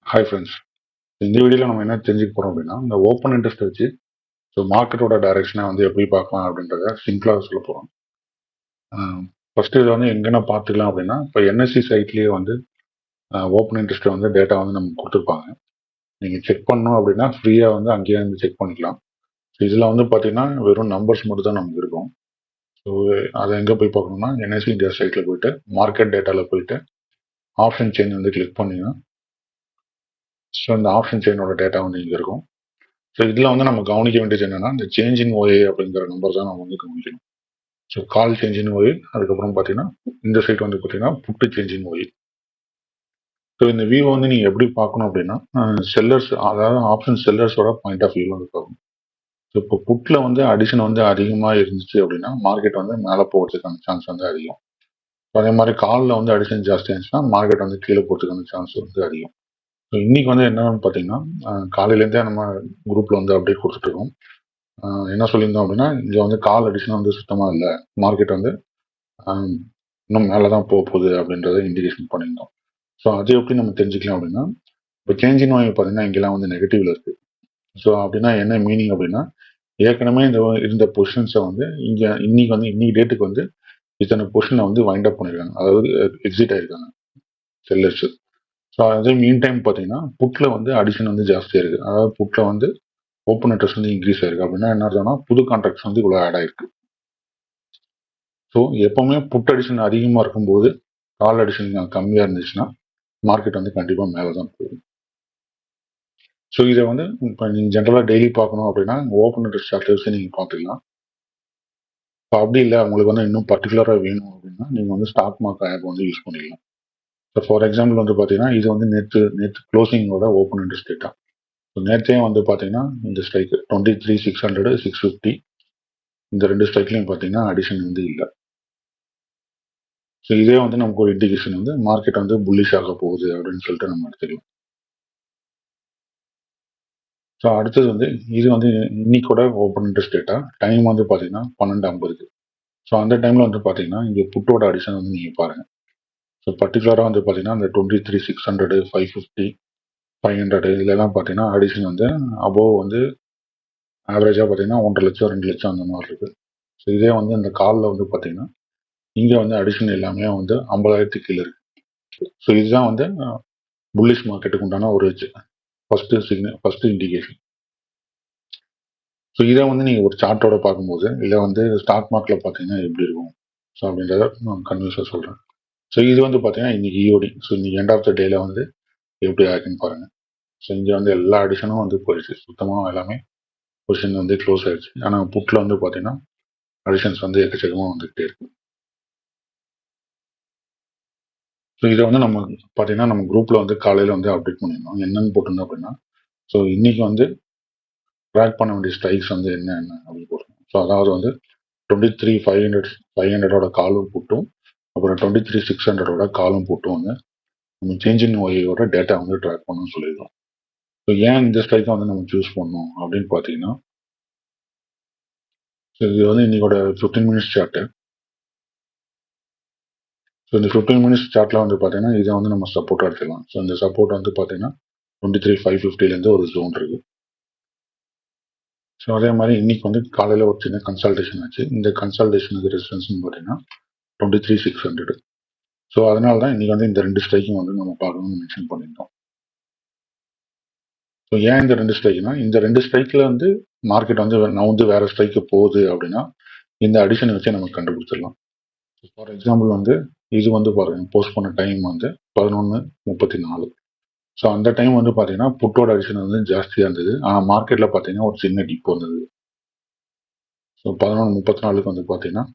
Hi friends. இந்த வீடியோவில் நம்ம என்ன தெரிஞ்சுக்க போகிறோம் அப்படின்னா, இந்த ஓப்பன் இன்ட்ரெஸ்ட் வச்சு மார்க்கெட்டோட டைரக்ஷனை எப்படி பார்க்கலாம் அப்படின்றத சிம்பிளாக சொல்ல போகிறோம். ஃபர்ஸ்ட் இதை எங்கன்னா பார்த்துக்கலாம் அப்படின்னா, இப்போ என்எஸ்சி சைட்லேயே ஓப்பன் இன்ட்ரெஸ்ட் டேட்டா நமக்கு கொடுத்துருப்பாங்க. நீங்கள் செக் பண்ணணும் அப்படின்னா ஃப்ரீயாக அங்கேயே செக் பண்ணிக்கலாம். இதில் பார்த்தீங்கன்னா வெறும் நம்பர்ஸ் மட்டும் தான் நமக்கு இருக்கும். ஸோ அதை எங்கே போய் பார்க்கணும்னா, என்எஸ்சி இந்தியா சைட்டில் போயிட்டு மார்க்கெட் டேட்டாவில் போயிட்டு ஆப்ஷன் செயின் கிளிக் பண்ணிங்கன்னா, ஸோ இந்த ஆப்ஷன் செயினோட டேட்டா இங்கே இருக்கும். ஸோ இதில் நம்ம கவனிக்க வேண்டியது என்னன்னா, இந்த சேஞ்ச் இன் ஓஏ அப்படிங்கிற நம்பர் தான் நம்ம கவனிக்கணும். So call change in OA, அதுக்கப்புறம் பார்த்தீங்கன்னா இந்த சைட் பார்த்தீங்கன்னா புட்டு சேஞ்ச் இன் ஓஏ. ஸோ இந்த வியூ நீங்கள் எப்படி பார்க்கணும் அப்படின்னா, செல்லர்ஸ், அதாவது ஆப்ஷன் செல்லர்ஸோட பாயிண்ட் ஆஃப் வியூவில் பார்க்கணும். ஸோ இப்போ புட்டில் அடிஷன் அதிகமாக இருந்துச்சு அப்படின்னா மார்க்கெட் மேலே போகிறதுக்கான சான்ஸ் அதிகம். அதே மாதிரி காலில் அடிஷன் ஜாஸ்தி இருந்துச்சுன்னா மார்க்கெட் கீழே போகிறதுக்கான சான்ஸ் அதிகம். ஸோ இன்னைக்கு என்னன்னு பார்த்தீங்கன்னா, காலையிலேருந்தே நம்ம குரூப்பில் அப்டேட் கொடுத்துட்டு இருக்கோம். என்ன சொல்லியிருந்தோம் அப்படின்னா, இங்கே கால் அடிஷன் சுத்தமாக இல்லை, மார்க்கெட் இன்னும் மேலே தான் போக போகுது அப்படின்றத இண்டிகேஷன் பண்ணியிருந்தோம். ஸோ அது எப்படி நம்ம தெரிஞ்சுக்கலாம் அப்படின்னா, இப்போ சேஞ்சின் வாங்கி பார்த்தீங்கன்னா இங்கெல்லாம் நெகட்டிவ்ல இருக்கு. ஸோ அப்படின்னா என்ன மீனிங் அப்படின்னா, ஏற்கனவே இருந்த பொசிஷன்ஸை இங்கே இன்னைக்கு டேட்டுக்கு இத்தனை பொசிஷனை வைண்ட் அப் பண்ணியிருக்காங்க, அதாவது எக்ஸிட் ஆயிருக்காங்க செல்லர்ஸ். ஸோ அதே மீன் டைம் பார்த்தீங்கன்னா புட்டில் அடிஷன் ஜாஸ்தியாக இருக்குது. அதாவது புட்டில் ஓப்பன் இன்ட்ரெஸ்ட் இன்க்ரீஸ் ஆயிருக்கு. அப்படின்னா என்ன அர்த்தம்னா புது கான்ட்ராக்ட்ஸ் இவ்வளோ ஆட் ஆயிருக்கு. ஸோ எப்பவுமே புட் அடிஷன் அதிகமாக இருக்கும்போது கால் அடிஷன் கம்மியாக இருந்துச்சுன்னா மார்க்கெட் கண்டிப்பாக மேலே தான் போகும். ஸோ இதை இப்போ நீங்கள் ஜென்ரலாக டெய்லி பார்க்கணும் அப்படின்னா ஓப்பன் இன்ட்ரெஸ்ட் சார்ட் வச்சு நீங்கள் பார்த்துக்கலாம். இப்போ அப்படி இல்லை, உங்களுக்கு இன்னும் பர்டிகுலராக வேணும் அப்படின்னா நீங்கள் ஸ்டாக் மார்க்கெட் ஆப் யூஸ் பண்ணிக்கலாம். இப்போ ஃபார் எக்ஸாம்பிள் பார்த்தீங்கன்னா இது நேற்று க்ளோசிங்கோட ஓப்பன் இன்ட்ரெஸ்ட் டேட்டா. ஸோ நேற்றே பார்த்தீங்கன்னா இந்த ஸ்ட்ரைக் 23,600 650 இந்த ரெண்டு ஸ்ட்ரைக்லையும் பார்த்தீங்கன்னா அடிஷன் இல்லை. ஸோ இதே நமக்கு ஒரு இண்டிகேஷன் மார்க்கெட் புல்லிஷ் ஆக போகுது அப்படின்னு சொல்லிட்டு நம்ம எடுத்துக்கலாம். ஸோ அடுத்தது இது இன்னைக்கோட ஓப்பன் இன்ட்ரெஸ்ட் டேட்டா. டைம் பார்த்தீங்கன்னா 12:50. ஸோ அந்த டைமில் பார்த்தீங்கன்னா இங்கே புட்டோட அடிஷன் நீங்கள் பாருங்கள். ஸோ பர்டிகுலராக பார்த்தீங்கன்னா இந்த 23,600 550 500 இதெல்லாம் பார்த்தீங்கன்னா அடிஷன் அபோவ் ஆவரேஜாக பார்த்தீங்கன்னா 1.5 லட்சம் 2 லட்சம் அந்த மாதிரி இருக்குது. ஸோ இதே இந்த காலில் பார்த்தீங்கன்னா இங்கே அடிஷன் எல்லாமே 50,000 கீழே இருக்கு. ஸோ இதுதான் புல்லிஷ் மார்க்கெட்டுக்கு உண்டான ஒரு ஃபர்ஸ்ட் இண்டிகேஷன். ஸோ இதை நீங்கள் ஒரு சார்ட்டோட பார்க்கும்போது இல்லை ஸ்டாக் மார்க்கெட்டில் பார்த்தீங்கன்னா எப்படி இருக்கும் ஸோ அப்படின்றத நான் கன்வியூஸாக சொல்கிறேன். ஸோ இது பார்த்தீங்கன்னா இன்னைக்கு இஓடி. ஸோ இன்னைக்கு எண்ட் ஆஃப் த டேல எப்படி ஆகுன்னு பாருங்க. ஸோ இங்கே எல்லா அடிஷனும் போயிடுச்சு, சுத்தமாக எல்லாமே பொசிஷன் க்ளோஸ் ஆயிடுச்சு. ஆனால் புட்டில் பார்த்தீங்கன்னா அடிஷன்ஸ் எக்கச்சக்கமாக வந்துகிட்டே இருக்கு. ஸோ இதை நம்ம பார்த்தீங்கன்னா நம்ம குரூப்பில் காலையில் அப்டேட் பண்ணியிருந்தோம். என்னன்னு போட்டிருந்தோம் அப்படின்னா, ஸோ இன்னைக்கு ட்ராக் பண்ண வேண்டிய ஸ்ட்ரைக்ஸ் என்ன அப்படின்னு போட்டிருந்தோம். ஸோ அதாவது 23,500 காலும் போட்டும், அப்புறம் 23,600 காலும் போட்டும் நம்ம சேஞ்ச் இன் ஓயோட டேட்டா ட்ராக் பண்ணணும்னு சொல்லியிருக்கோம். ஸோ ஏன் இந்த ஸ்ட்ரைக்கை நம்ம சூஸ் பண்ணோம் அப்படின்னு பார்த்தீங்கன்னா, ஸோ இது இன்னைக்கோட 15 மினிட்ஸ் சார்ட்டு. ஸோ இந்த 15 மினிட்ஸ் சார்ட்ல பார்த்தீங்கன்னா இதை நம்ம சப்போர்ட்டாக எடுத்துக்கலாம். ஸோ இந்த சப்போர்ட் பார்த்தீங்கன்னா 23,550 ஒரு ஜோன் இருக்கு. ஸோ அதே மாதிரி இன்னைக்கு காலையில் ஒரு சின்ன கன்சல்டேஷன் ஆச்சு. இந்த கன்சல்டேஷனுக்கு ரெசிஸ்டன்ஸ் பார்த்தீங்கன்னா 23,600. ஸோ அதனால தான் இன்னைக்கு இந்த ரெண்டு ஸ்ட்ரைக்கும் நம்ம பார்க்கணும்னு மென்ஷன் பண்ணியிருந்தோம். ஸோ ஏன் இந்த ரெண்டு ஸ்ட்ரைக்னா, இந்த ரெண்டு ஸ்ட்ரைக்கில் மார்க்கெட் நவுந்து வேற ஸ்ட்ரைக்கு போகுது அப்படின்னா இந்த அடிஷனை வச்சு நம்ம கண்டுபிடிச்சிடலாம். ஃபார் எக்ஸாம்பிள் இது பாருங்க, போஸ்ட் பண்ண டைம் 11:34. ஸோ அந்த டைம் பார்த்தீங்கன்னா புட்டோட அடிஷன் ஜாஸ்தியாக இருந்தது. ஆனால் மார்க்கெட்டில் பார்த்தீங்கன்னா ஒரு சின்ன டிப் வந்தது. ஸோ 11:34க்கு பார்த்தீங்கன்னா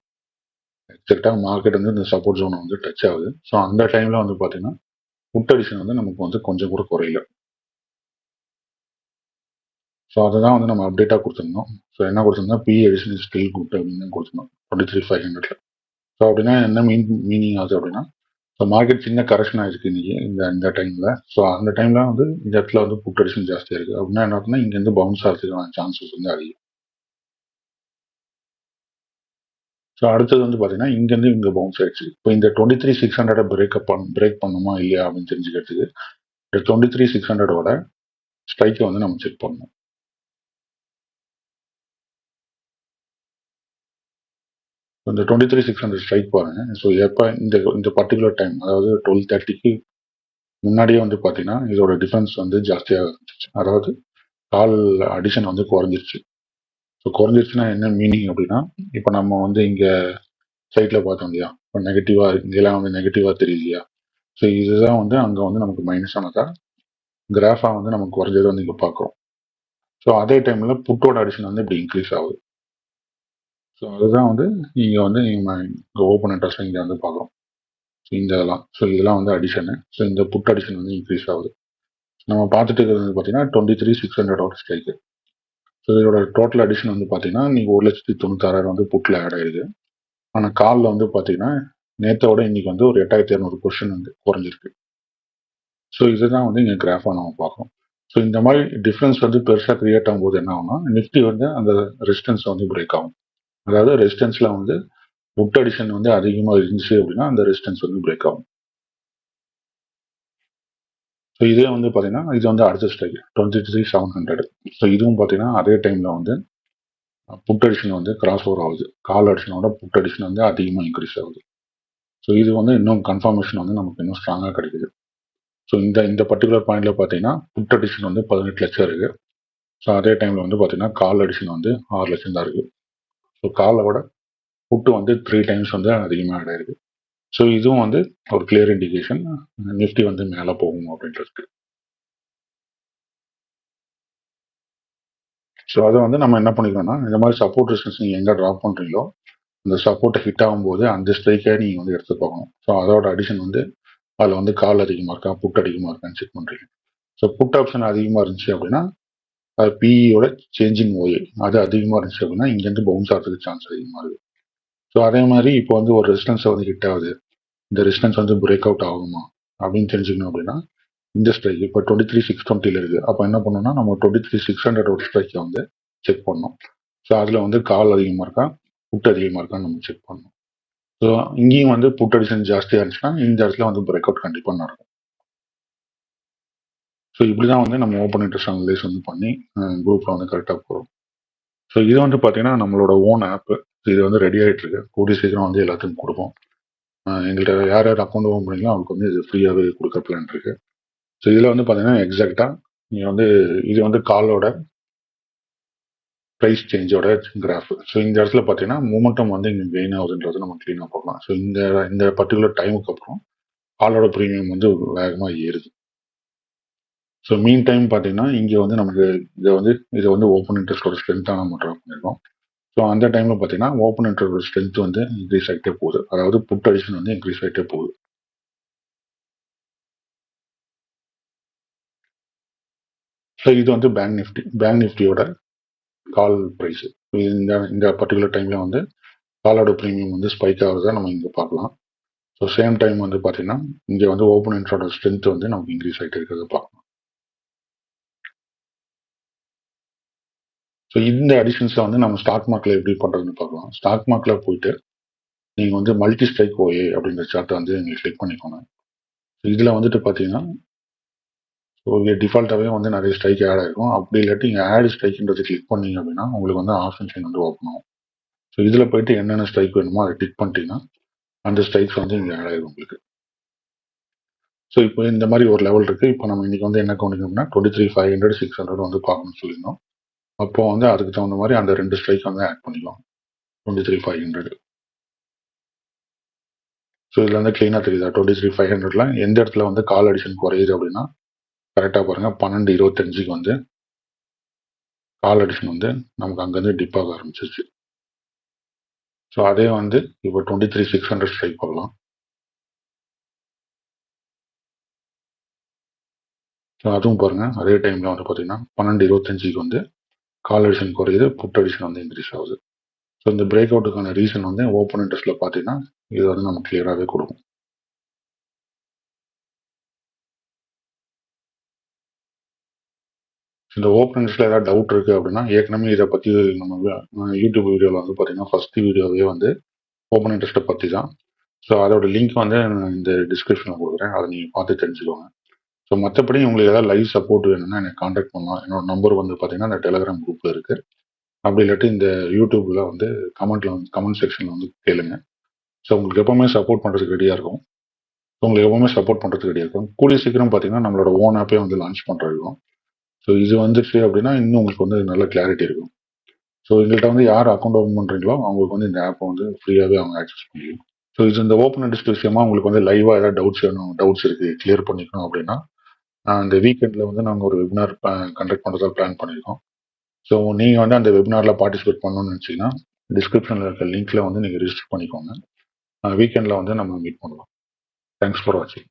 எக்ஸாக்டாக மார்க்கெட் இந்த சப்போர்ட் ஜோனை டச் ஆகுது. ஸோ அந்த டைமில் பார்த்தீங்கன்னா புட் அடிஷன் நமக்கு கொஞ்சம் கூட குறையல. ஸோ அதை தான் நம்ம அப்டேட்டாக கொடுத்துருந்தோம். ஸோ என்ன கொடுத்துருந்தோம், பி அடிஷன் ஸ்டில் குட் அப்படின்னு கொடுத்துருந்தோம் 23,500. ஸோ அப்படின்னா என்ன மீனிங் ஆகுது அப்படின்னா, ஸோ மார்க்கெட் சின்ன கரெக்ஷன் ஆயிருக்கு இன்னைக்கு இந்த டைமில். ஸோ அந்த டைமில் இந்த இடத்துல புட் அடிஷன் ஜாஸ்தியாக இருக்குது அப்படின்னா என்ன ஆகுதுன்னா இங்கேருந்து பவுன்ஸ் ஆகிறதுக்கான சான்சஸ் அதிகம். ஸோ அடுத்தது பார்த்தீங்கன்னா இங்கேருந்து இங்கே பவுன்ஸ் ஆயிடுச்சு. இப்போ இந்த 23,600 பிரேக் பண்ணுமா இல்லையா அப்படின்னு தெரிஞ்சுக்கிறதுக்கு 23,600 ஸ்ட்ரைக்கை வந்து நம்ம செக் பண்ணணும். இந்த 23,600 ஸ்ட்ரைக் பாருங்க. ஸோ எப்போ இந்த பர்டிகுலர் டைம், அதாவது 12:30க்கு முன்னாடியே வந்து பார்த்தீங்கன்னா இதோட டிஃபரன்ஸ் வந்து ஜாஸ்தியாக இருந்துச்சு. அதாவது கால் அடிஷன் வந்து குறைஞ்சிருச்சு. ஸோ குறைஞ்சிருச்சுன்னா என்ன மீனிங் அப்படின்னா, இப்போ நம்ம வந்து இங்கே சைட்டில் பார்த்தோம் இல்லையா, இப்போ நெகட்டிவாக இங்கெல்லாம் வந்து நெகட்டிவாக தெரியுது இல்லையா. ஸோ இதுதான் வந்து அங்கே வந்து நமக்கு மைனஸ் ஆனதா கிராஃபாக வந்து நமக்கு குறைஞ்சது வந்து இங்கே பார்க்குறோம். ஸோ அதே டைமில் புட்டோட அடிஷன் வந்து இப்படி இன்க்ரீஸ் ஆகுது. ஸோ அதுதான் வந்து இங்கே வந்து இங்கே ஓப்பன் இன்ட்ரெஸ்ட் இங்கே வந்து பார்க்குறோம். ஸோ இதெல்லாம் வந்து அடிஷனு. ஸோ இந்த புட் அடிஷன் வந்து இன்க்ரீஸ் ஆகுது. நம்ம பார்த்துட்டு இருக்கிறது பார்த்தீங்கன்னா 23,600 ஸ்ட்ரைக்கு. ஸோ இதோட டோட்டல் அடிஷன் வந்து பார்த்தீங்கன்னா நீங்கள் 1,96,000 வந்து புட்டில் ஆட் ஆயிடுது. ஆனால் காலில் வந்து பார்த்தீங்கன்னா நேற்றோட இன்னைக்கு வந்து ஒரு 8,200 பொசிஷன் வந்து குறைஞ்சிருக்கு. ஸோ இதுதான் வந்து இங்கே கிராஃபாக நம்ம பார்க்கணும். ஸோ இந்த மாதிரி டிஃப்ரென்ஸ் வந்து பெருசாக கிரியேட் ஆகும்போது என்ன ஆகும்னா, நிஃப்டி வந்து அந்த ரெசிஸ்டன்ஸ் வந்து பிரேக் ஆகும். அதாவது ரெசிஸ்டன்ஸில் வந்து புட் அடிஷன் வந்து அதிகமாக இருந்துச்சு அப்படின்னா அந்த ரெசிஸ்டன்ஸ் வந்து பிரேக் ஆகும். ஸோ இதே வந்து பார்த்தீங்கன்னா இது வந்து அடுத்த ஸ்ட்ரைக் 23,700. ஸோ இதுவும் பார்த்தீங்கன்னா அதே டைமில் வந்து புட் அடிஷன் வந்து கிராஸ் ஓவர் ஆகுது. கால் அடிஷனோட புட் அடிஷன் வந்து அதிகமாக இன்க்ரீஸ் ஆகுது. ஸோ இது வந்து இன்னும் கன்ஃபர்மேஷன் வந்து நமக்கு இன்னும் ஸ்ட்ராங்காக கிடைக்குது. ஸோ இந்த பர்டிகுலர் பாயிண்ட்ல பார்த்தீங்கன்னா புட் அடிஷன் வந்து 18 லட்சம் இருக்கு. ஸோ அதே டைம்ல வந்து பார்த்தீங்கன்னா கால் அடிஷன் வந்து 6 லட்சம் தான் இருக்கு. ஸோ காலை விட புட்டு வந்து 3 டைம்ஸ் வந்து அதிகமாக ஆட் ஆயிருக்கு. ஸோ இதுவும் வந்து ஒரு கிளியர் இண்டிகேஷன் நிஃப்டி வந்து மேலே போகும் அப்படின்றதுக்கு. ஸோ அதை வந்து நம்ம என்ன பண்ணிக்கலாம்னா, இந்த மாதிரி சப்போர்ட் ரெசிஸ்டன்ஸ் நீங்கள் எங்கே ட்ராப் பண்ணுறீங்களோ அந்த சப்போர்ட்டை ஹிட் ஆகும்போது அந்த ஸ்ட்ரைக்கை நீங்கள் வந்து எடுத்து பார்க்கணும். ஸோ அதோட அடிஷன் வந்து அதில் வந்து கால் அதிகமாக இருக்கா புட் அதிகமாக இருக்கான்னு செக் பண்ணுறீங்க. ஸோ புட் ஆப்ஷன் அதிகமாக இருந்துச்சு அப்படின்னா அது பிஇயோட சேஞ்சிங் ஓஏ அது அதிகமாக இருந்துச்சு அப்படின்னா இங்கேருந்து பவுன்ஸ் ஆகிறதுக்கு சான்ஸ் அதிகமாக இருக்குது. ஸோ அதே மாதிரி இப்போ வந்து ஒரு ரெசிஸ்டன்ஸை வந்து ஹிட் ஆகுது, இந்த ரெசிஸ்டன்ஸ் வந்து பிரேக் அவுட் ஆகுமா அப்படின்னு தெரிஞ்சுக்கணும் அப்படின்னா இந்த ஸ்ட்ரைக் இப்போ 23,620 இருக்குது. அப்போ என்ன பண்ணணும்னா நம்ம 23,600 ஸ்ட்ரைக்கை வந்து செக் பண்ணணும். ஸோ அதில் வந்து கால் அதிகமாக இருக்கா புட் அதிகமாக இருக்கான்னு நம்ம செக் பண்ணணும். ஸோ இங்கேயும் வந்து புட் அடிஷன் ஜாஸ்தியாக இருந்துச்சுன்னா இந்த இடத்துல வந்து பிரேக் அவுட் கண்டிப்பாக நடக்கும். ஸோ இப்படி தான் வந்து நம்ம ஓப்பன் இன்ட்ரெஸ்ட் அனலைஸ் வந்து பண்ணி குரூப்பில் வந்து கரெக்டாக போகிறோம். ஸோ இது வந்து பார்த்தீங்கன்னா நம்மளோட ஓன் ஆப்பு. இது வந்து ரெடி ஆகிட்டு இருக்கு. கூடிய சீக்கிரம் வந்து எல்லாத்துக்கும் கொடுப்போம். எங்கள்கிட்ட யார் யார் அக்கௌண்ட் ஓப்பன் பண்ணீங்களோ அவங்களுக்கு வந்து இது ஃப்ரீயாகவே கொடுக்க பிளான் இருக்கு. ஸோ இதில் வந்து பார்த்தீங்கன்னா எக்ஸாக்டாக நீங்கள் வந்து இது வந்து காலோட ப்ரைஸ் சேஞ்சோட கிராஃப். ஸோ இந்த இடத்துல பார்த்தீங்கன்னா மூமெண்டம் வந்து இங்கே கெயின் ஆகுதுன்றது நம்ம க்ளீனாக பார்க்கலாம். ஸோ இந்த பர்டிகுலர் டைமுக்கு அப்புறம் காலோட ப்ரீமியம் வந்து வேகமாக ஏறுது. ஸோ மீன் டைம் பார்த்தீங்கன்னா இங்கே வந்து நமக்கு இதை வந்து ஓப்பன் இன்ட்ரெஸ்டோட ஸ்ட்ரென்த்தாக நம்ம ட்ரா பண்ணியிருக்கோம். ஸோ அந்த டைமில் பார்த்தீங்கன்னா ஓப்பன் இன்ட்ரெஸ்டோட ஸ்ட்ரென்த் வந்து இன்க்ரீஸ் ஆகிட்டே போகுது. அதாவது புட் அடிஷன் வந்து இன்க்ரீஸ் ஆகிட்டே போகுது. ஸோ இது வந்து பேங்க் நிஃப்டியோட கால் ப்ரைஸ். இந்த பர்டிகுலர் டைமில் வந்து காலோட ப்ரீமியம் வந்து ஸ்பைக் ஆகுறதா நம்ம இங்கே பார்க்கலாம். ஸோ சேம் டைம் வந்து பார்த்தீங்கன்னா இங்கே வந்து ஓப்பன் இன்ட்ரெஸ்டோட ஸ்ட்ரென்த் வந்து நமக்கு இன்க்ரீஸ் ஆகிட்டு இருக்கிறத பார்க்கலாம். ஸோ இந்த அடிஷன்ஸை வந்து நம்ம ஸ்டாக் மார்க்கெட்டில் எப்படி பண்ணுறதுன்னு பார்க்கலாம். ஸ்டாக் மார்க்கெட்டில் போயிட்டு நீங்கள் வந்து மல்டி ஸ்ட்ரைக் ஓஏ அப்படின்ற சார்ட்டை வந்து நீங்கள் கிளிக் பண்ணிக்கோங்க. இதில் வந்துட்டு பார்த்தீங்கன்னா ஸோ இங்கே டிஃபால்ட்டாகவே வந்து நிறைய ஸ்ட்ரைக் ஆட் ஆகிருக்கும். அப்படி இல்லாட்டி இங்கே ஆட் ஸ்ட்ரைக்ன்றது கிளிக் பண்ணீங்க அப்படின்னா உங்களுக்கு வந்து ஆப்ஷன் செயின் வந்து ஓப்பன் ஆகும். ஸோ இதில் போயிட்டு என்னென்ன ஸ்ட்ரைக் வேணுமோ அதை கிளிக் பண்ணிட்டீங்கன்னா அந்த ஸ்ட்ரைக்ஸ் வந்து இங்கே ஆட் ஆகிடும் உங்களுக்கு. ஸோ இப்போ இந்த மாதிரி ஒரு லெவல் இருக்குது. இப்போ நம்ம இன்றைக்கி வந்து என்ன கவனிக்கணும்னா 23,500 600 வந்து பார்க்கணும்னு சொல்லியிருந்தோம். அப்போ வந்து அதுக்கு தகுந்த மாதிரி அந்த 2 ஸ்ட்ரைக் வந்து ஆட் பண்ணிக்கலாம். 23,500. ஸோ இதில் வந்து க்ளீனாக தெரியுதா 23,500ல எந்த இடத்துல வந்து கால் அடிஷன் குறையுது அப்படின்னா கரெக்டாக பாருங்கள் 12:25க்கு வந்து கால் அடிஷன் வந்து நமக்கு அங்கேருந்து டிப் ஆக ஆரம்பிச்சிருச்சு. ஸோ அதே வந்து இப்போ 23,600 ஸ்ட்ரைக் பண்ணலாம். ஸோ அதுவும் பாருங்கள் அதே டைமில் வந்து பார்த்தீங்கன்னா 12:25க்கு வந்து கால் அடிஷன் குறையுது, புட் அடிஷன் வந்து இன்க்ரீஸ் ஆகுது. ஸோ இந்த பிரேக் அவுட்டுக்கான ரீசன் வந்து ஓப்பன் இன்ட்ரெஸ்ட்டில் பார்த்தீங்கன்னா இது வந்து நமக்கு கிளியராகவே கொடுக்கும். இந்த ஓப்பன் இன்ட்ரெஸ்ட்டில் ஏதாவது டவுட் இருக்குது அப்படின்னா ஏற்கனவே இதை பற்றி நம்ம யூடியூப் வீடியோவில் வந்து பார்த்தீங்கன்னா ஃபஸ்ட்டு வீடியோவே வந்து ஓப்பன் இன்ட்ரெஸ்ட்டை பற்றி தான். ஸோ அதோட லிங்க் வந்து இந்த டிஸ்கிரிப்ஷனில் கொடுக்குறேன். அதை நீங்கள் பார்த்து தெரிஞ்சுக்கோங்க. ஸோ மற்றபடி உங்களுக்கு ஏதாவது லைவ் சப்போர்ட் வேணும்னா எனக்கு காண்டாக்ட் பண்ணலாம். என்னோட நம்பர் வந்து பார்த்தீங்கன்னா இந்த டெலிகிராம் குரூப்பில் இருக்குது. அப்படி இல்லாட்டி இந்த யூடியூப்பில் வந்து கமெண்ட் செக்ஷனில் வந்து கேளுங்க. ஸோ உங்களுக்கு எப்போவுமே சப்போர்ட் பண்ணுறதுக்கு ரெடியாக இருக்கும். உங்களுக்கு எப்போவுமே சப்போர்ட் பண்ணுறதுக்கு ரெடியாக இருக்கும். கூடிய சீக்கிரம் பார்த்தீங்கன்னா நம்மளோட ஓன் ஆப்பே வந்து லான்ச் பண்ணுறோம். ஸோ இது வந்துச்சு அப்படின்னா இன்னும் உங்களுக்கு வந்து நல்ல கிளாரிட்டி இருக்கும். ஸோ எங்கள்கிட்ட வந்து யார் அக்கௌண்ட் ஓப்பன் பண்ணுறீங்களோ அவங்களுக்கு வந்து இந்த ஆப்பை வந்து ஃப்ரீயாகவே அவங்க ஆக்சஸ் பண்ணிக்கலாம். ஸோ இது இந்த ஓப்பன் இன்ட்ரெஸ்ட் விஷயமா உங்களுக்கு வந்து லைவாக ஏதாவது டவுட்ஸ் இருக்குது கிளியர் பண்ணிக்கணும் அப்படின்னா இந்த வீக்கெண்டில் வந்து நாங்கள் ஒரு வெபினார் கண்டக்ட் பண்ணுறதா பிளான் பண்ணியிருக்கோம். ஸோ நீங்கள் வந்து அந்த வெபினாரில் பார்ட்டிசிபேட் பண்ணணும்னு நினச்சிங்கன்னா டிஸ்கிரிப்ஷனில் இருக்க லிங்க்ல வந்து நீங்கள் ரிஜிஸ்டர் பண்ணிக்கோங்க. வீக்கெண்டில் வந்து நம்ம மீட் பண்ணலாம். தேங்க்ஸ் ஃபார் வாட்சிங்.